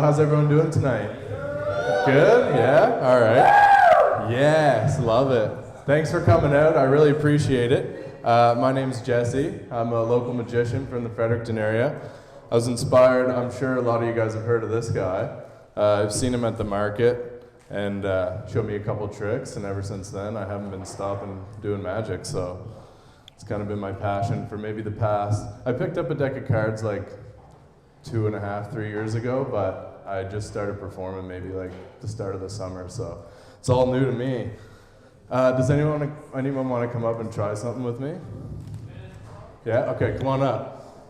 How's everyone doing tonight? Good? Yeah? All right. Yes, love it. Thanks for coming out. I really appreciate it. My name's Jesse. I'm a local magician from the Fredericton area. I was inspired, I'm sure a lot of you guys have heard of this guy. I've seen him at the market and showed me a couple tricks, and ever since then I haven't been stopping doing magic, so it's kind of been my passion for maybe the past. I picked up a deck of cards like 2.5, 3 years ago, but I just started performing maybe like the start of the summer, so it's all new to me. Does anyone want to come up and try something with me? Yeah? Okay, come on up.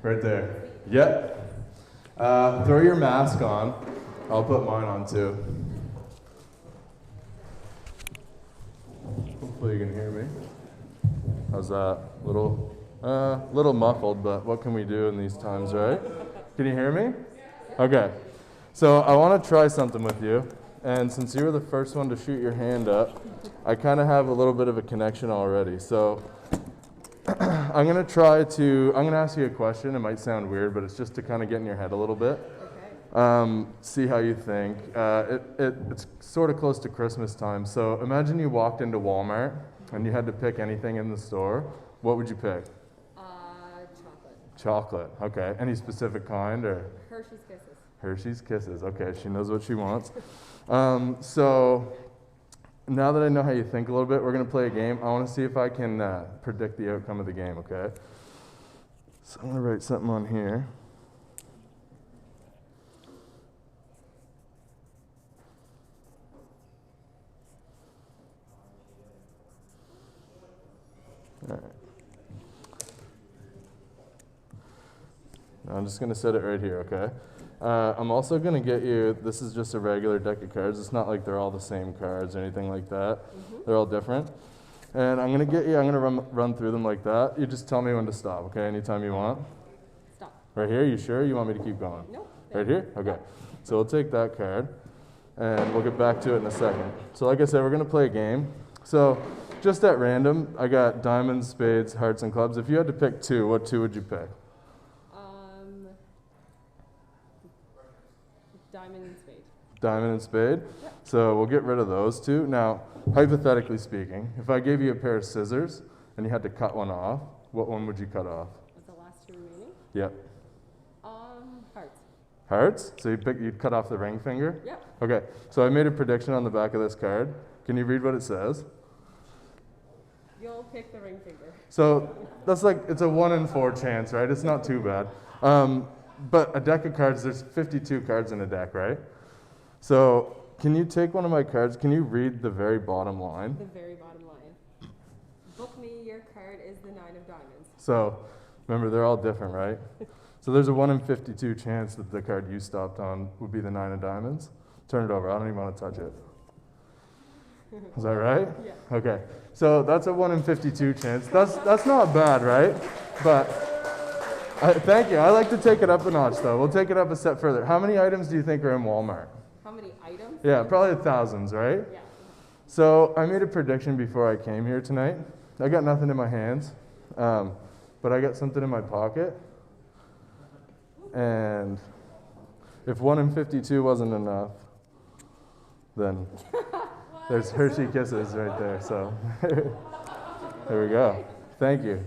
Right there. Yep. Throw your mask on. I'll put mine on too. Hopefully you can hear me. How's that? Little muffled, but what can we do in these times, right? Can you hear me? Okay. So I want to try something with you. And since you were the first one to shoot your hand up, I kind of have a little bit of a connection already. So I'm going to ask you a question. It might sound weird, but it's just to kind of get in your head a little bit. Okay. See how you think. It's sort of close to Christmas time. So imagine you walked into Walmart and you had to pick anything in the store. What would you pick? Chocolate. Okay. Any specific kind or? Hershey's Kisses. Hershey's Kisses. Okay. She knows what she wants. So now that I know how you think a little bit, we're going to play a game. I want to see if I can predict the outcome of the game, okay? So I'm going to write something on here. All right. I'm just going to set it right here, okay? I'm also going to get you, this is just a regular deck of cards. It's not like they're all the same cards or anything like that. Mm-hmm. They're all different. And I'm going to run through them like that. You just tell me when to stop, okay? Anytime you want. Stop. Right here? You sure? You want me to keep going? Nope. Right here? Okay. So we'll take that card, and we'll get back to it in a second. So like I said, we're going to play a game. So just at random, I got diamonds, spades, hearts, and clubs. If you had to pick two, what two would you pick? Diamond and spade. Diamond and spade? Yep. So we'll get rid of those two. Now, hypothetically speaking, if I gave you a pair of scissors and you had to cut one off, what one would you cut off? What's the last two remaining? Yep. Hearts. Hearts? So you'd cut off the ring finger? Yep. Okay, so I made a prediction on the back of this card. Can you read what it says? You'll pick the ring finger. So that's it's a 1 in 4 chance, right? It's not too bad. But a deck of cards, there's 52 cards in a deck, right? So can you take one of my cards? Can you read the very bottom line? The very bottom line. Book me, your card is the 9 of diamonds. So remember, they're all different, right? So there's a 1 in 52 chance that the card you stopped on would be the 9 of diamonds. Turn it over. I don't even want to touch it. Is that right? Yeah. Okay. So that's a 1 in 52 chance. That's not bad, right? But thank you. I like to take it up a notch, though. We'll take it up a step further. How many items do you think are in Walmart? How many items? Yeah, probably thousands, right? Yeah. So I made a prediction before I came here tonight. I got nothing in my hands, but I got something in my pocket. And if 1 in 52 wasn't enough, then there's Hershey Kisses right there. So there we go. Thank you.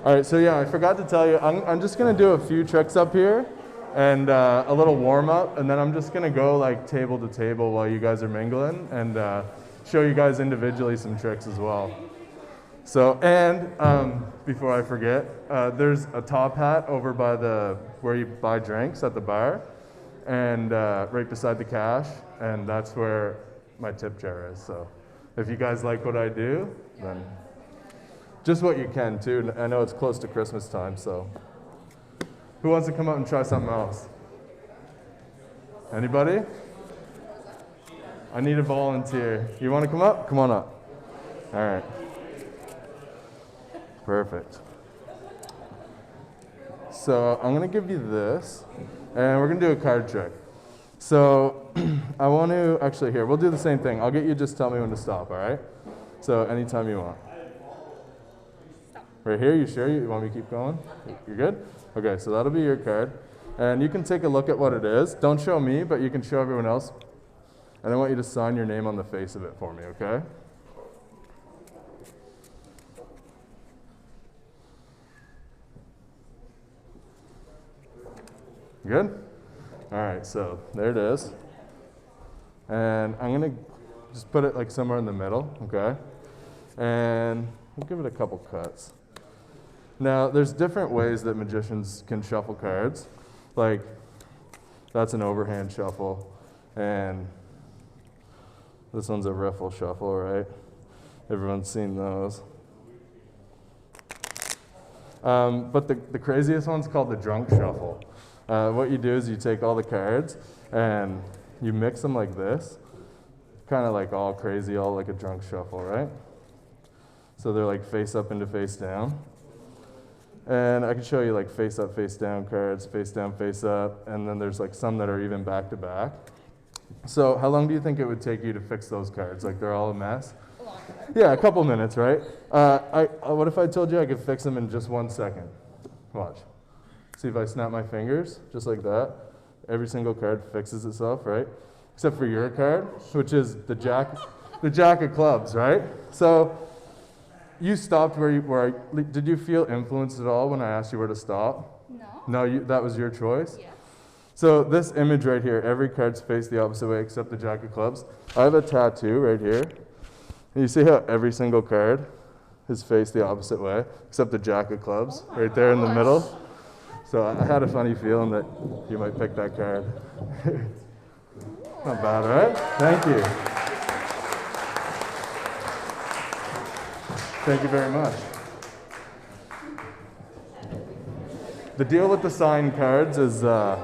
All right, so yeah, I forgot to tell you, I'm just going to do a few tricks up here and a little warm-up, and then I'm just going to go like table to table while you guys are mingling and show you guys individually some tricks as well. So, and before I forget, there's a top hat over by where you buy drinks at the bar, and right beside the cash, and that's where my tip jar is. So if you guys like what I do, then just what you can too. I know it's close to Christmas time, so who wants to come up and try something else? Anybody? I need a volunteer. You want to come up? Come on up. All right. Perfect. So I'm going to give you this, and we're going to do a card trick. So I want to, actually here, we'll do the same thing. I'll get you, just tell me when to stop, all right? So anytime you want. Stop. Right here, you sure? You want me to keep going? You're good? Okay, so that'll be your card. And you can take a look at what it is. Don't show me, but you can show everyone else. And I want you to sign your name on the face of it for me, okay? Good? All right, so there it is. And I'm gonna just put it like somewhere in the middle, okay? And we'll give it a couple cuts. Now, there's different ways that magicians can shuffle cards. Like, that's an overhand shuffle, and this one's a riffle shuffle, right? Everyone's seen those. But the craziest one's called the drunk shuffle. What you do is you take all the cards and you mix them like this, kind of like all crazy, all like a drunk shuffle, right? So they're like face up into face down. And I can show you like face up, face down cards, face down, face up, and then there's like some that are even back to back. So how long do you think it would take you to fix those cards? Like they're all a mess? A long time. Yeah, a couple minutes, right? What if I told you I could fix them in just 1 second? Watch. See if I snap my fingers, just like that. Every single card fixes itself, right? Except for your card, which is the jack of clubs, right? So you stopped did you feel influenced at all when I asked you where to stop? No. No, that was your choice? Yeah. So this image right here, every card's faced the opposite way except the jack of clubs. I have a tattoo right here. And you see how every single card is faced the opposite way except the jack of clubs right there in the middle? So I had a funny feeling that you might pick that card. Not bad, right? Thank you. Thank you very much. The deal with the signed cards is the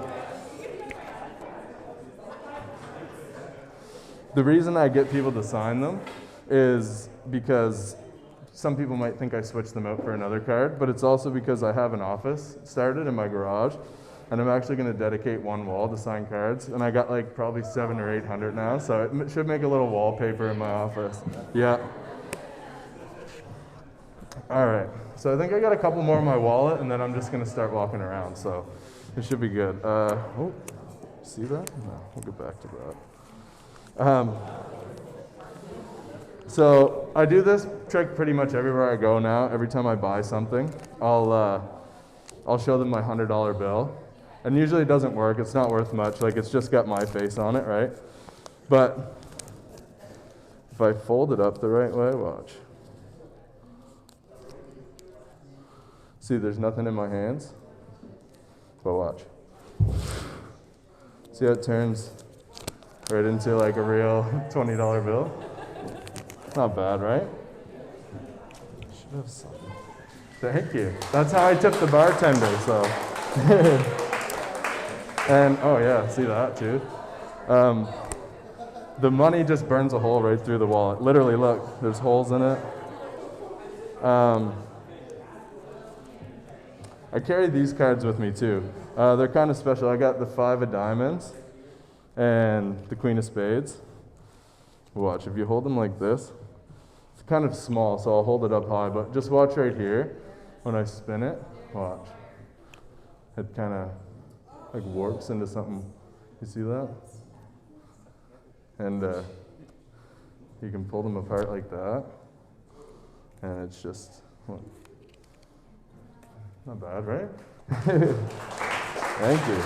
reason I get people to sign them is because some people might think I switched them out for another card, but it's also because I have an office started in my garage, and I'm actually going to dedicate one wall to sign cards, and I got like probably 700 or 800 now, so it should make a little wallpaper in my office. Yeah. All right, so I think I got a couple more in my wallet, and then I'm just going to start walking around, so it should be good. Oh, see that? No, we'll get back to that. So I do this trick pretty much everywhere I go now. Every time I buy something, I'll show them my $100 bill. And usually it doesn't work. It's not worth much. Like it's just got my face on it, right? But if I fold it up the right way, watch. See, there's nothing in my hands. But watch. See how it turns right into like a real $20 bill? Not bad, right? Should have some. Thank you. That's how I tip the bartender, so. And, oh yeah, see that too? The money just burns a hole right through the wallet. Literally, look, there's holes in it. I carry these cards with me too. They're kind of special. I got the 5 of diamonds and the Queen of spades. Watch, if you hold them like this, it's kind of small, so I'll hold it up high, but just watch right here. When I spin it, watch. It kind of like warps into something. You see that? And you can pull them apart like that. And it's just, well, not bad, right? Thank you.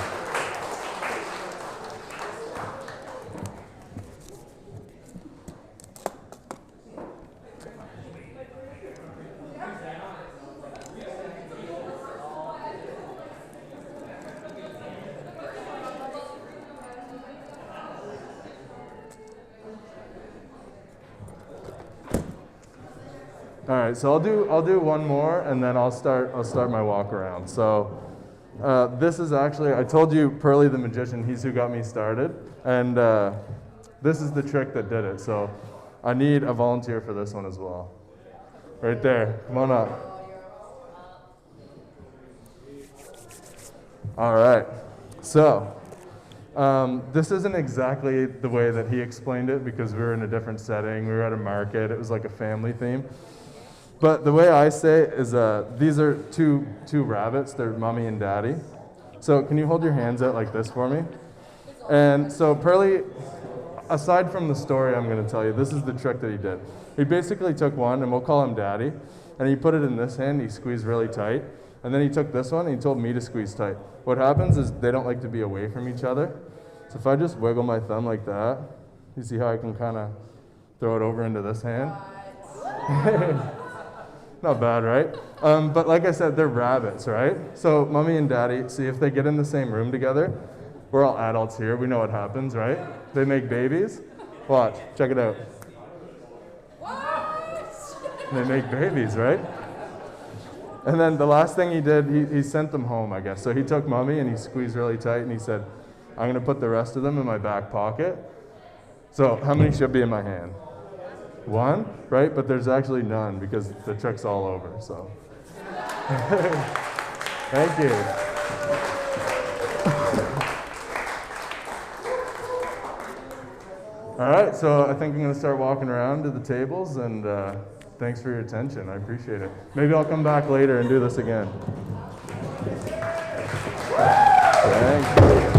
All right, so I'll do one more, and then I'll start my walk around. So this is actually, I told you Pearly the Magician, he's who got me started, and this is the trick that did it. So I need a volunteer for this one as well. Right there, come on up. All right, so This isn't exactly the way that he explained it because we were in a different setting. We were at a market. It was like a family theme. But the way I say it is these are two rabbits. They're mommy and daddy. So can you hold your hands out like this for me? And so Pearly, aside from the story I'm going to tell you, this is the trick that he did. He basically took one, and we'll call him Daddy, and he put it in this hand. He squeezed really tight. And then he took this one, and he told me to squeeze tight. What happens is they don't like to be away from each other. So if I just wiggle my thumb like that, you see how I can kind of throw it over into this hand? Not bad, right? But like I said, they're rabbits, right? So mommy and daddy, see if they get in the same room together, we're all adults here, we know what happens, right? They make babies. Watch, check it out. What? They make babies, right? And then the last thing he did, he sent them home, I guess. So he took mommy and he squeezed really tight and he said, I'm gonna put the rest of them in my back pocket. So how many should be in my hand? One, right? But there's actually none because the trick's all over, so. Thank you. All right, so I think I'm gonna start walking around to the tables and thanks for your attention, I appreciate it. Maybe I'll come back later and do this again. Thanks.